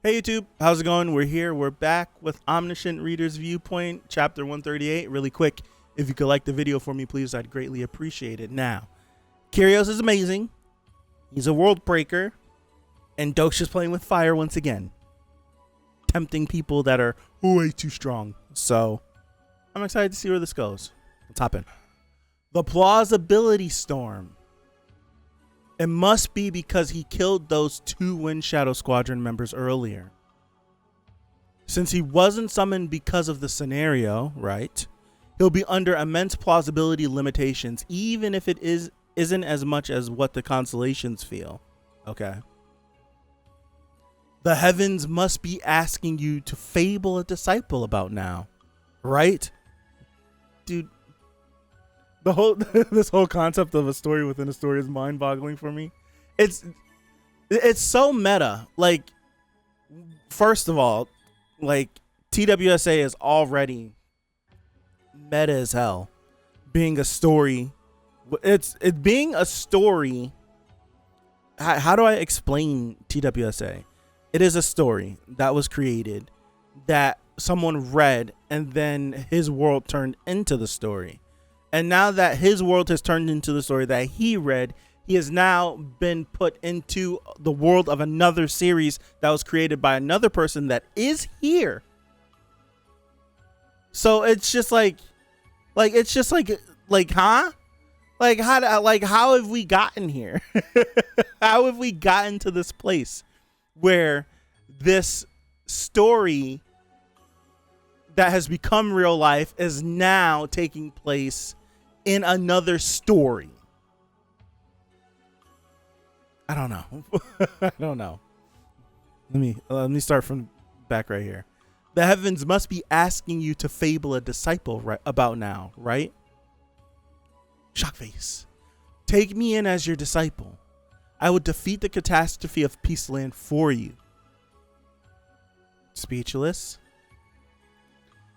Hey YouTube, how's it going? We're here. We're back with Omniscient Reader's Viewpoint, chapter 138. Really quick, if you could like the video for me, please, I'd greatly appreciate it. Now, Kyrios is amazing. He's a world breaker. And Dok's just playing with fire once again. Tempting people that are way too strong. So, I'm excited to see where this goes. Let's hop in. The plausibility storm. It must be because he killed those two Wind Shadow Squadron members earlier. Since he wasn't summoned because of the scenario, right? He'll be under immense plausibility limitations, even if it isn't as much as what the constellations feel. Okay. The heavens must be asking you to fable a disciple about now, right? Dude. This whole concept of a story within a story is mind-boggling for me. It's so meta. Like, first of all, like TWSA is already meta as hell. Being a story, it's being a story. How do I explain TWSA? It is a story that was created that someone read, and then his world turned into the story. And now that his world has turned into the story that he read, he has now been put into the world of another series that was created by another person that is here. So it's just like, huh? How have we gotten here? How have we gotten to this place where this story that has become real life is now taking place in another story? I don't know. I don't know. Let me start from back right here. The heavens must be asking you to fable a disciple about now, right? Shockface. Take me in as your disciple. I would defeat the catastrophe of Peaceland for you. Speechless.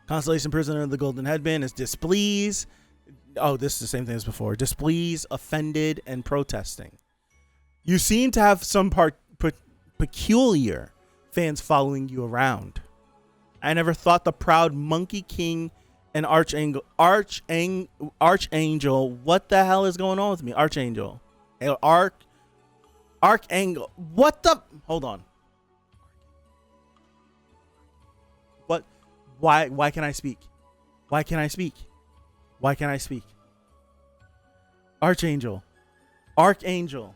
Constellation Prisoner of the Golden Headband is displeased. Oh, this is the same thing as before. Displeased, offended, and protesting. You seem to have some peculiar fans following you around. I never thought the proud Monkey King and Archangel. What the hell is going on with me? Archangel. Archangel. What the? Hold on. What? Why can I speak? Why can I speak? Why can I speak? Archangel. Archangel.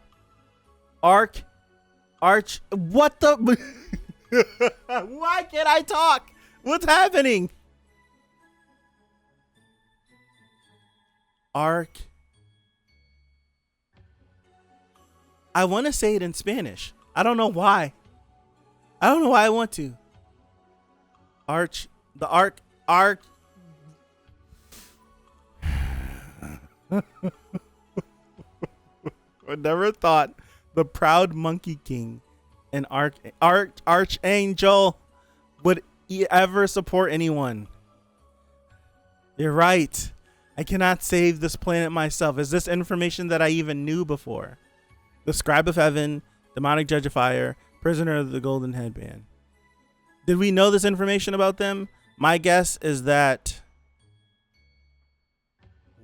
What the? Why can't I talk? What's happening? I want to say it in Spanish. I don't know why. I don't know why I want to. I never thought the proud Monkey King and Archangel would ever support anyone. You're right. I cannot save this planet myself. Is this information that I even knew before? The Scribe of Heaven, Demonic Judge of Fire, Prisoner of the Golden Headband. Did we know this information about them? My guess is that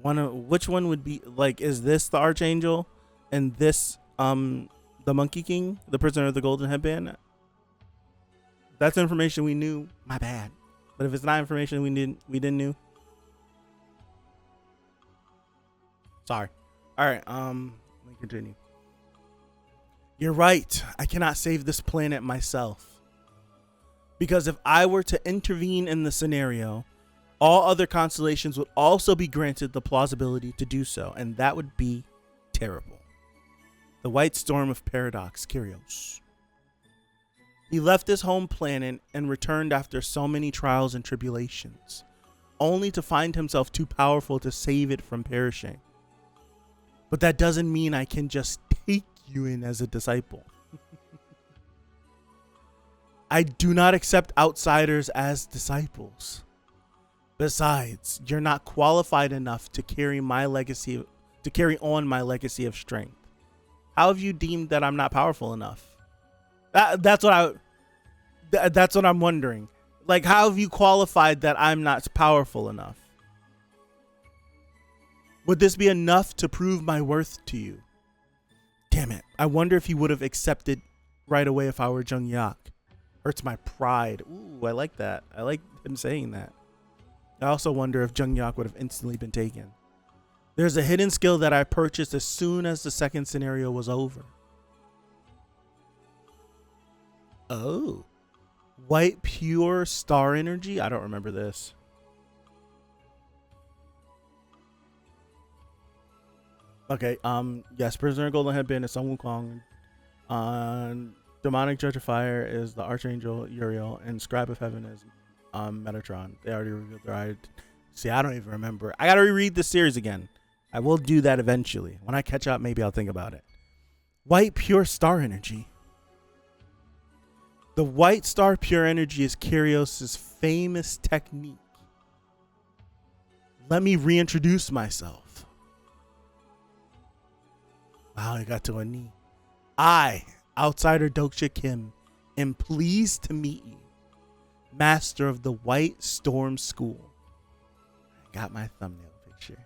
which one would be, like, is this the Archangel and this the Monkey King, the Prisoner of the Golden Headband? That's information we knew. My bad. But if it's not information we didn't know. Sorry. All right, let me continue. You're right. I cannot save this planet myself. Because if I were to intervene in the scenario, all other constellations would also be granted the plausibility to do so, and that would be terrible. The White Storm of Paradox, Kyrios. He left his home planet and returned after so many trials and tribulations, only to find himself too powerful to save it from perishing. But that doesn't mean I can just take you in as a disciple. I do not accept outsiders as disciples. Besides, you're not qualified enough to carry on my legacy of strength. How have you deemed that I'm not powerful enough? That's what That's what I'm wondering. Like, how have you qualified that I'm not powerful enough? Would this be enough to prove my worth to you? Damn it. I wonder if he would have accepted right away if I were Jung Yak. Hurts my pride. Ooh, I like that. I like him saying that. I also wonder if Jung Yak would have instantly been taken. There's a hidden skill that I purchased as soon as the second scenario was over. Oh. White pure star energy? I don't remember this. Okay, yes, Prisoner Golden Headband is Sun Wukong. Demonic Judge of Fire is the Archangel Uriel, and Scribe of Heaven is Metatron. They already revealed their identity. See, I don't even remember. I gotta reread the series again. I will do that eventually. When I catch up, maybe I'll think about it. White pure star energy. The white star pure energy is Kyrios' famous technique. Let me reintroduce myself. Wow, I got to a knee. I, outsider Doksha Kim, am pleased to meet you, master of the White Storm School. I got my thumbnail picture.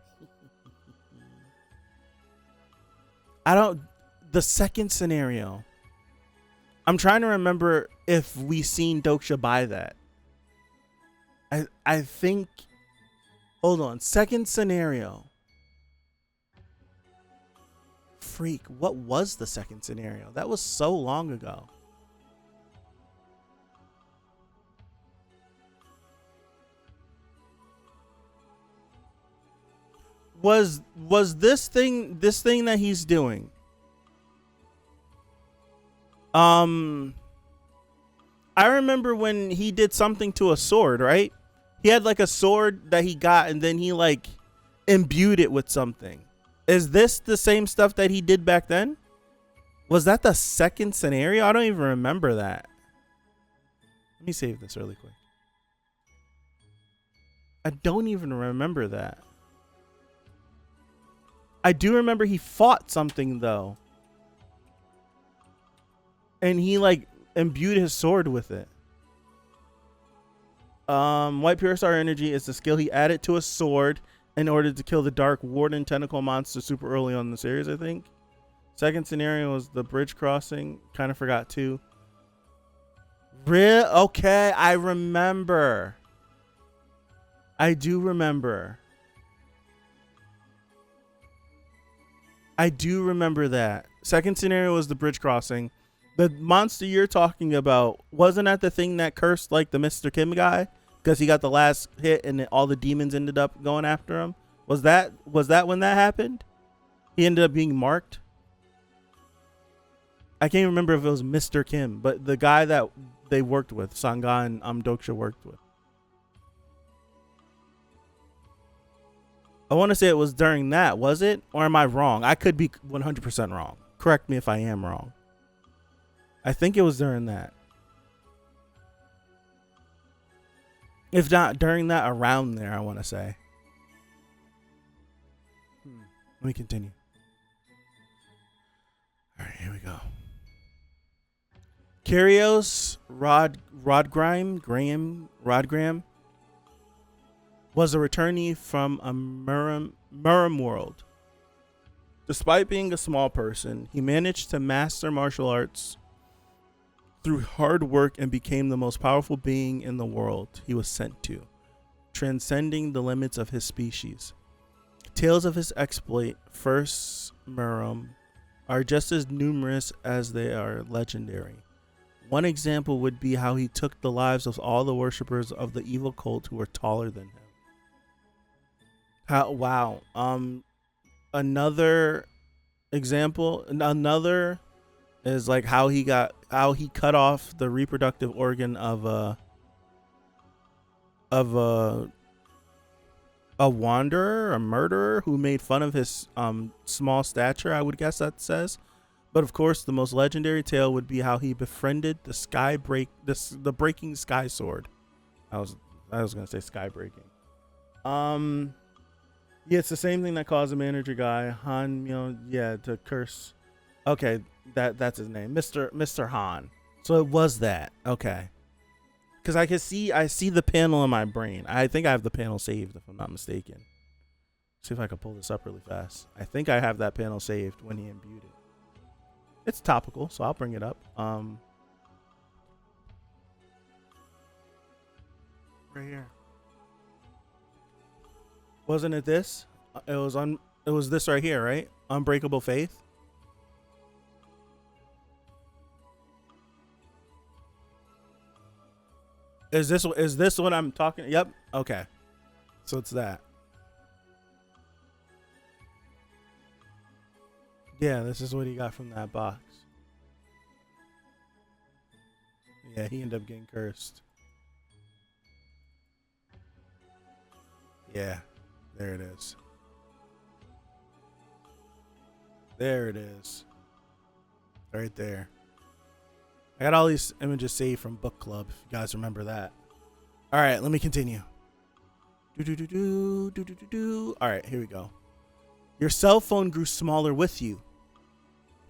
The second scenario, I'm trying to remember if we seen Doksha buy that. I think, hold on, second scenario. Freak, what was the second scenario? That was so long ago. Was this thing that he's doing? I remember when he did something to a sword, right? He had like a sword that he got and then he like imbued it with something. Is this the same stuff that he did back then? Was that the second scenario? I don't even remember that. Let me save this really quick. I don't even remember that. I do remember he fought something though. And he like imbued his sword with it. White Pure Star Energy is the skill he added to a sword in order to kill the Dark Warden tentacle monster super early on in the series, I think. Second scenario was the bridge crossing. Kind of forgot too. Okay, I remember. I do remember. I do remember that. Second scenario was the bridge crossing. The monster you're talking about, wasn't that the thing that cursed like the Mr. Kim guy? Because he got the last hit and all the demons ended up going after him. Was that when that happened? He ended up being marked. I can't remember if it was Mr. Kim, but the guy that they worked with, Sangha and Doksha worked with. I want to say it was during that, was it? Or am I wrong? I could be 100% wrong. Correct me if I am wrong. I think it was during that. If not during that, around there, I want to say. Let me continue. All right, here we go. Kyrios Rodgram was a returnee from a Murim world. Despite being a small person, he managed to master martial arts through hard work and became the most powerful being in the world he was sent to, transcending the limits of his species. Tales of his exploit, first Murim, are just as numerous as they are legendary. One example would be how he took the lives of all the worshippers of the evil cult who were taller than him. Wow. Another example, another is like how he cut off the reproductive organ of a wanderer, a murderer who made fun of his small stature, I would guess that says. But of course, the most legendary tale would be how he befriended the breaking sky sword. I was gonna say sky breaking. Yeah, it's the same thing that caused the manager guy Han to curse. Okay, that's his name, Mr. Han. So it was that. Okay, because I see the panel in my brain. I think I have the panel saved if I'm not mistaken. See if I can pull this up really fast. I think I have that panel saved when he imbued it. It's topical, so I'll bring it up. Right here. Wasn't it this? It was this right here, right? Unbreakable faith. Is this what I'm talking? Yep. Okay. So it's that. Yeah, this is what he got from that box. Yeah, he ended up getting cursed. Yeah, there it is. There it is. Right there. I got all these images saved from book club, if you guys remember that. All right, let me continue. All right, here we go. Your cell phone grew smaller with you.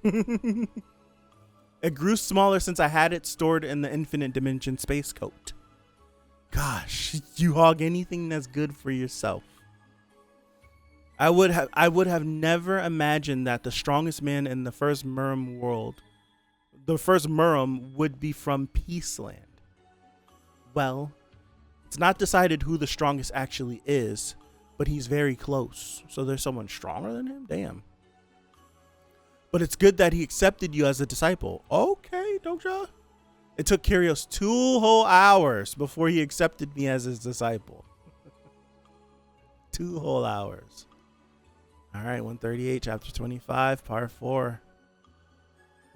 It grew smaller since I had it stored in the infinite dimension space coat. Gosh, you hog anything that's good for yourself. I would have never imagined that the strongest man in the first Murum world, the first Murum, would be from Peaceland. Well, it's not decided who the strongest actually is, but he's very close. So there's someone stronger than him? Damn. But it's good that he accepted you as a disciple. Okay, Doja. It took Kyrios 2 whole hours before he accepted me as his disciple. 2 whole hours. All right, 138, chapter 25, part 4.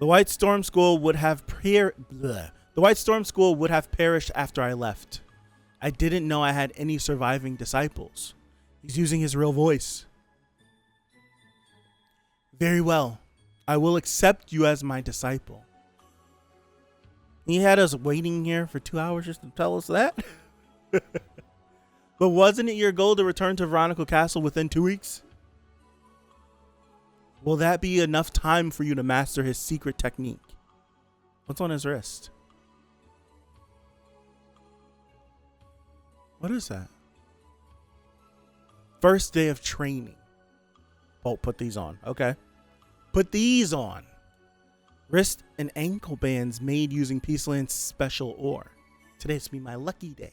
The White Storm School would have perished after I left. I didn't know I had any surviving disciples. He's using his real voice. Very well. I will accept you as my disciple. He had us waiting here for 2 hours just to tell us that. But wasn't it your goal to return to Veronica Castle within 2 weeks? Will that be enough time for you to master his secret technique? What's on his wrist? What is that? First day of training. Oh, put these on. Okay. Put these on. Wrist and ankle bands made using Peaceland's special ore. Today's be my lucky day.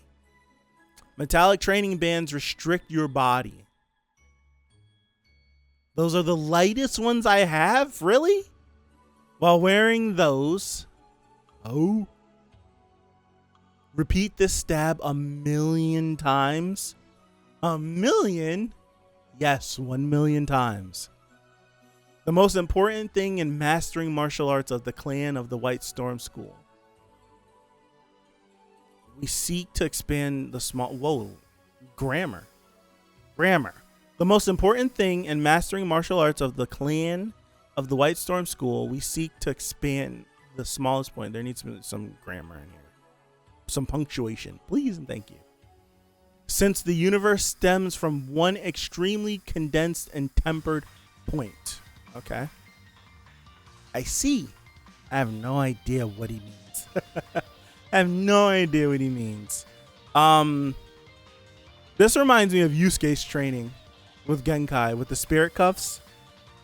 Metallic training bands restrict your body. Those are the lightest ones I have? Really? While wearing those. Oh. Repeat this stab 1,000,000 times. 1,000,000? Yes, 1,000,000 times. The most important thing in mastering martial arts of the clan of the White Storm School. We seek to expand the small... Whoa. Grammar. The most important thing in mastering martial arts of the clan of the White Storm School, we seek to expand the smallest point. There needs to be some grammar in here. Some punctuation. Please and thank you. Since the universe stems from one extremely condensed and tempered point. Okay. I see. I have no idea what he means. I have no idea what he means. This reminds me of Yusuke's training with Genkai with the spirit cuffs,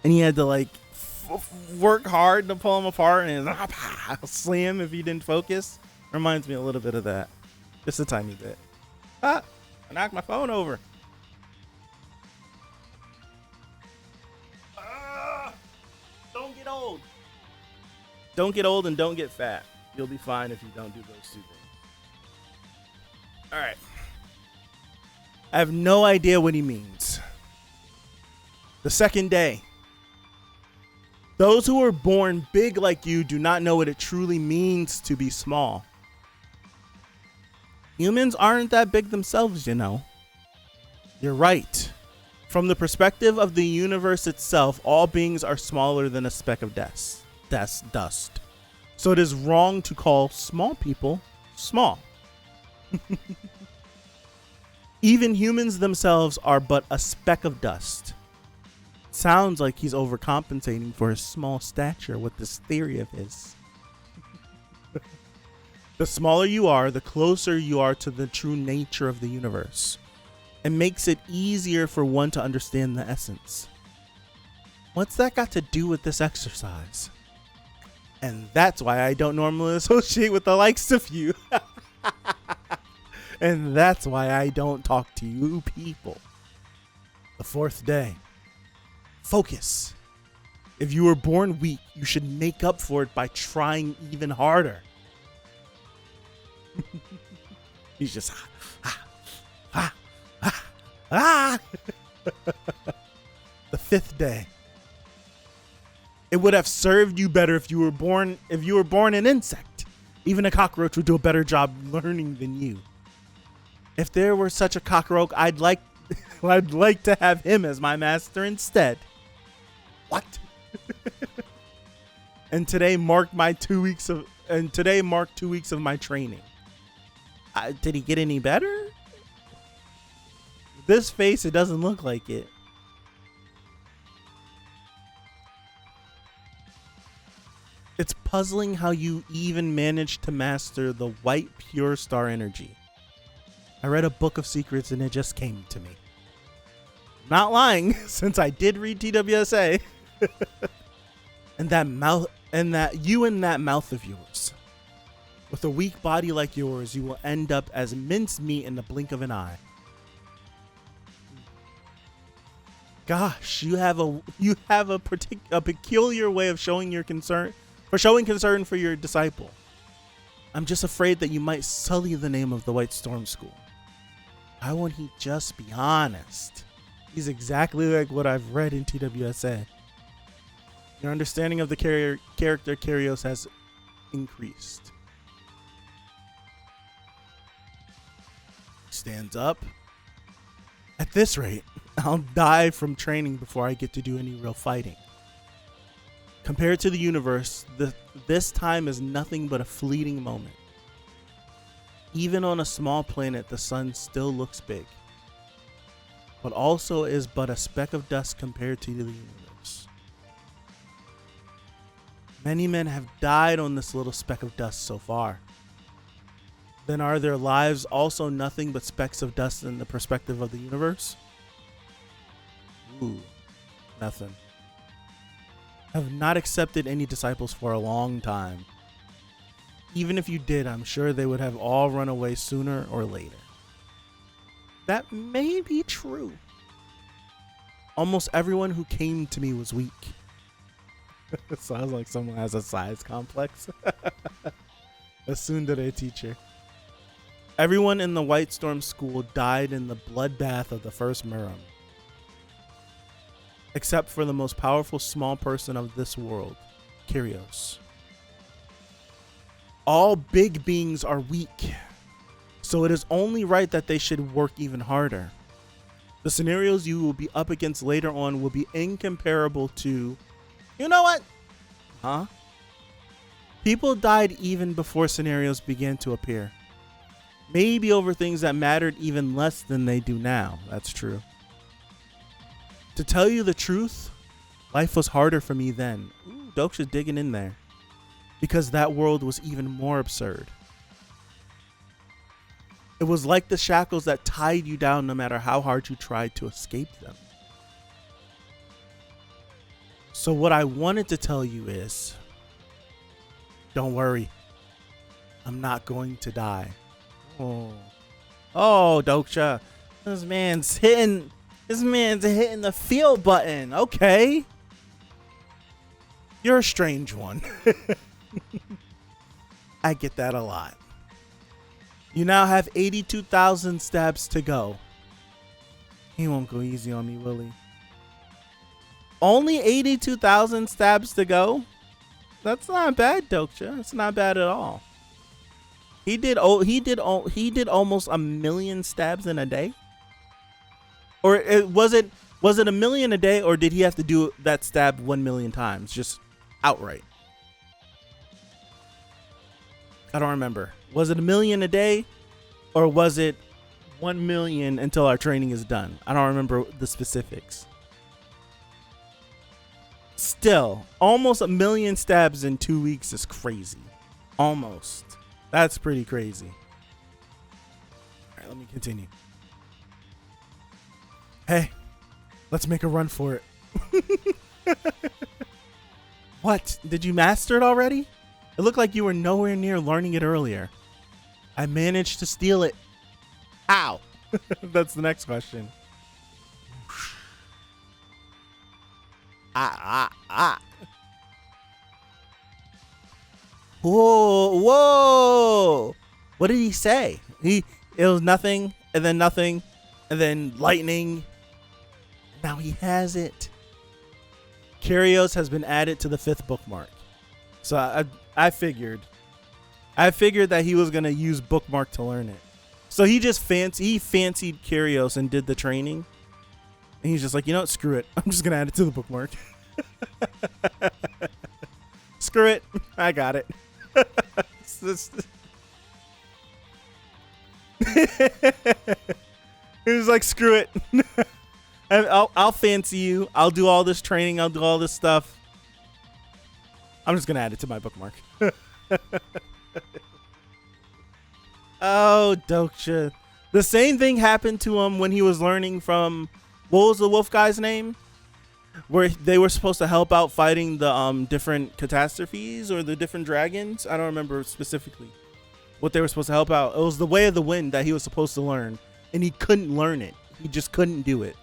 and he had to like work hard to pull him apart and slam if he didn't focus. Reminds me a little bit of that, just a tiny bit. I knocked my phone over. Don't get old. Don't get old and don't get fat. You'll be fine if you don't do those 2 things. All right. I have no idea what he means. The second day. Those who are born big like you do not know what it truly means to be small. Humans aren't that big themselves, you know. You're right. From the perspective of the universe itself, all beings are smaller than a speck of dust. So it is wrong to call small people small. Even humans themselves are but a speck of dust. Sounds like he's overcompensating for his small stature with this theory of his. The smaller you are, the closer you are to the true nature of the universe. It makes it easier for one to understand the essence. What's that got to do with this exercise? And that's why I don't normally associate with the likes of you. And that's why I don't talk to you people. The fourth day. Focus. If you were born weak, you should make up for it by trying even harder. He's just The fifth day. It would have served you better if you were born an insect. Even a cockroach would do a better job learning than you. If there were such a cockroach, I'd like to have him as my master instead. What? And today marked 2 weeks of my training. Did he get any better? This face, it doesn't look like it. It's puzzling how you even managed to master the white pure star energy. I read a book of secrets and it just came to me. Not lying, since I did read TWSA. and that mouth of yours. With a weak body like yours, you will end up as mincemeat in the blink of an eye. Gosh, you have a peculiar way of showing concern for your disciple. I'm just afraid that you might sully the name of the White Storm School. Why won't he just be honest? He's exactly like what I've read in TWSA. Your understanding of the character Kyrios has increased. Stands up. At this rate, I'll die from training before I get to do any real fighting. Compared to the universe, this time is nothing but a fleeting moment. Even on a small planet, the sun still looks big, but also is but a speck of dust compared to the universe. Many men have died on this little speck of dust so far. Then are their lives also nothing but specks of dust in the perspective of the universe? Ooh, nothing. Have not accepted any disciples for a long time. Even if you did, I'm sure they would have all run away sooner or later. That may be true. Almost everyone who came to me was weak. Sounds like someone has a size complex. A tsundere teacher. Everyone in the White Storm School died in the bloodbath of the first Muram. Except for the most powerful small person of this world, Kyrios. All big beings are weak, so it is only right that they should work even harder. The scenarios you will be up against later on will be incomparable to... You know what? Huh? People died even before scenarios began to appear. Maybe over things that mattered even less than they do now. That's true. To tell you the truth, life was harder for me then. Ooh, Doksha's digging in there. Because that world was even more absurd. It was like the shackles that tied you down no matter how hard you tried to escape them. So what I wanted to tell you is, don't worry. I'm not going to die. Oh, Doksha. This man's hitting the feel button. Okay. You're a strange one. I get that a lot. You now have 82,000 stabs to go. He won't go easy on me, will he? Only 82,000 stabs to go? That's not bad, Doksha. That's not bad at all. He did almost 1 million stabs in a day? Or was it 1 million a day, or did he have to do that stab 1 million times, just outright? I don't remember. Was it 1 million a day, or was it 1 million until our training is done? I don't remember the specifics. Still, almost 1 million stabs in 2 weeks is crazy. Almost. That's pretty crazy. All right, let me continue. Hey, let's make a run for it. What? Did you master it already? It looked like you were nowhere near learning it earlier. I managed to steal it. How? That's the next question. Whoa, whoa. What did he say? It was nothing, and then lightning. Now he has it. Kyrios has been added to the 5th bookmark. So I figured that he was gonna use bookmark to learn it. So he just fancied Kyrios and did the training. And he's just like, you know what? Screw it. I'm just gonna add it to the bookmark. Screw it. I got it. He was like, screw it. I'll fancy you. I'll do all this training. I'll do all this stuff. I'm just gonna add it to my bookmark. Oh, Doksha. The same thing happened to him when he was learning from, what was the wolf guy's name? Where they were supposed to help out fighting the different catastrophes or the different dragons. I don't remember specifically what they were supposed to help out. It was the way of the wind that he was supposed to learn, and he couldn't learn it. He just couldn't do it.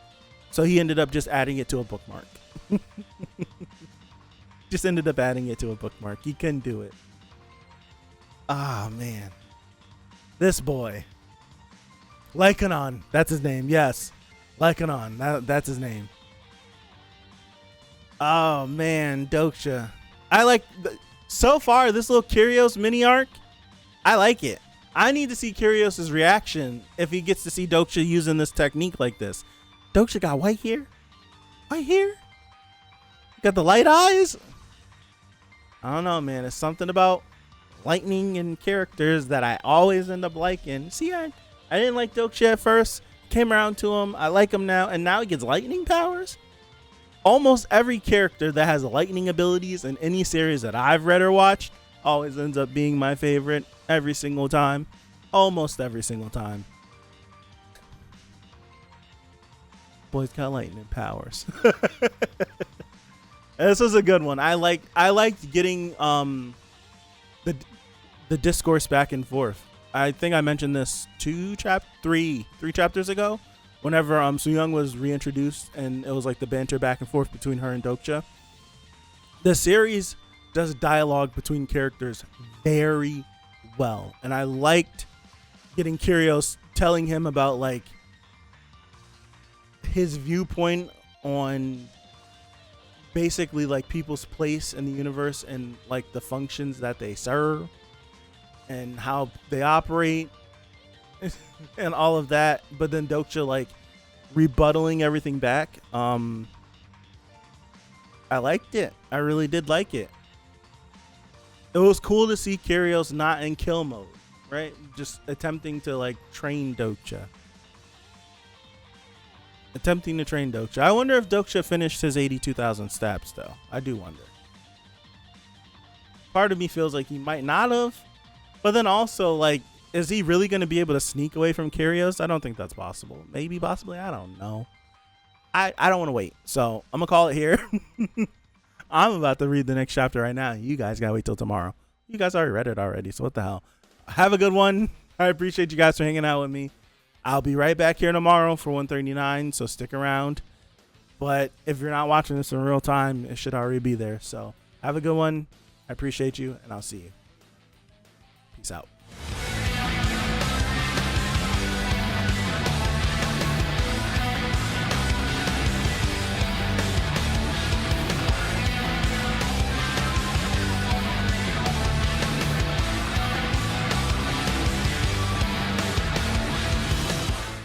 So he ended up just adding it to a bookmark. Just ended up adding it to a bookmark. He couldn't do it. Ah, man. This boy. Lycanon. That's his name. Yes. Lycanon. That's his name. Oh, man. Doksha. So far, this little Kyrios mini arc, I like it. I need to see Kyrios' reaction if he gets to see Doksha using this technique like this. Doksha got white hair? White hair? Got the light eyes? I don't know, man. It's something about lightning and characters that I always end up liking. See, I didn't like Doksha at first. Came around to him. I like him now. And now he gets lightning powers? Almost every character that has lightning abilities in any series that I've read or watched always ends up being my favorite every single time. Almost every single time. Boy's got lightning powers. This was a good one. I liked getting the discourse back and forth. I think I mentioned this three chapters ago, whenever Soo-young was reintroduced and it was like the banter back and forth between her and Doksha. The series does dialogue between characters very well, and I liked getting Kyrios telling him about like his viewpoint on basically like people's place in the universe and like the functions that they serve and how they operate and all of that. But then Doksha like rebuttaling everything back. I liked it. I really did like it. It was cool to see Kyrios not in kill mode, right? Just attempting to like train Doksha. I wonder if Doksha finished his 82,000 steps though. I do wonder. Part of me feels like he might not have, but then also like, is he really going to be able to sneak away from Kyrios? I don't think that's possible. Maybe, possibly. I don't know. I don't want to wait. So I'm going to call it here. I'm about to read the next chapter right now. You guys got to wait till tomorrow. You guys already read it already. So what the hell? Have a good one. I appreciate you guys for hanging out with me. I'll be right back here tomorrow for 139. So stick around. But if you're not watching this in real time, it should already be there. So have a good one. I appreciate you, and I'll see you. Peace out.